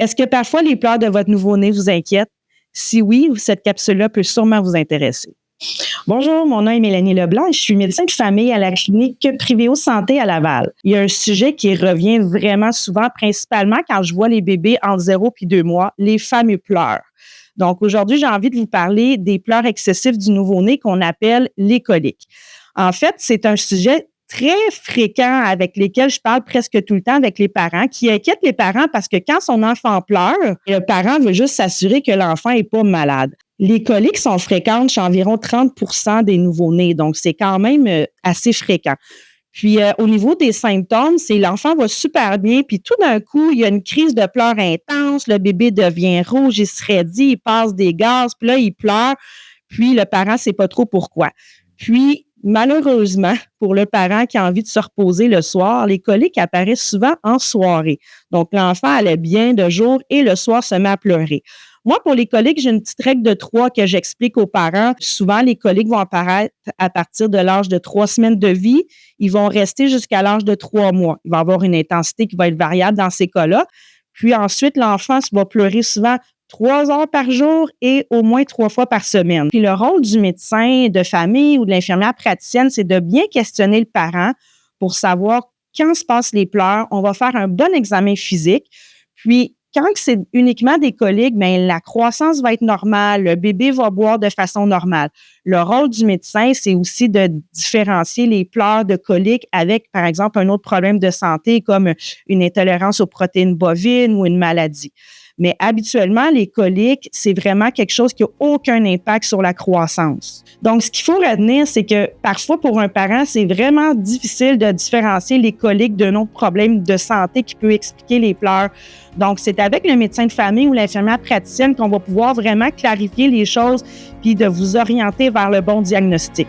Est-ce que parfois les pleurs de votre nouveau-né vous inquiètent? Si oui, cette capsule-là peut sûrement vous intéresser. Bonjour, mon nom est Mélanie Leblanc et je suis médecin de famille à la clinique Privéo Santé à Laval. Il y a un sujet qui revient vraiment souvent, principalement quand je vois les bébés entre 0 et 2 mois, les fameux pleurs. Donc aujourd'hui, j'ai envie de vous parler des pleurs excessifs du nouveau-né qu'on appelle les coliques. En fait, c'est un sujet très fréquent avec lesquels je parle presque tout le temps avec les parents, qui inquiètent les parents parce que quand son enfant pleure, le parent veut juste s'assurer que l'enfant n'est pas malade. Les coliques sont fréquentes chez environ 30% des nouveau-nés, donc c'est quand même assez fréquent. Puis au niveau des symptômes, c'est l'enfant va super bien, puis tout d'un coup, il y a une crise de pleurs intense, le bébé devient rouge, il se raidit, il passe des gaz, puis là, il pleure, puis le parent ne sait pas trop pourquoi. Puis, malheureusement, pour le parent qui a envie de se reposer le soir, les coliques apparaissent souvent en soirée. Donc, l'enfant allait bien de jour et le soir se met à pleurer. Moi, pour les coliques, j'ai une petite règle de 3 que j'explique aux parents. Souvent, les coliques vont apparaître à partir de l'âge de 3 semaines de vie. Ils vont rester jusqu'à l'âge de 3 mois. Il va avoir une intensité qui va être variable dans ces cas-là. Puis ensuite, l'enfant va pleurer souvent 3 heures par jour et au moins 3 fois par semaine. Puis le rôle du médecin de famille ou de l'infirmière praticienne, c'est de bien questionner le parent pour savoir quand se passent les pleurs. On va faire un bon examen physique. Puis, quand c'est uniquement des coliques, bien, la croissance va être normale, le bébé va boire de façon normale. Le rôle du médecin, c'est aussi de différencier les pleurs de coliques avec, par exemple, un autre problème de santé comme une intolérance aux protéines bovines ou une maladie. Mais habituellement, les coliques, c'est vraiment quelque chose qui n'a aucun impact sur la croissance. Donc, ce qu'il faut retenir, c'est que parfois, pour un parent, c'est vraiment difficile de différencier les coliques d'un autre problème de santé qui peut expliquer les pleurs. Donc, c'est avec le médecin de famille ou l'infirmière praticienne qu'on va pouvoir vraiment clarifier les choses puis de vous orienter vers le bon diagnostic.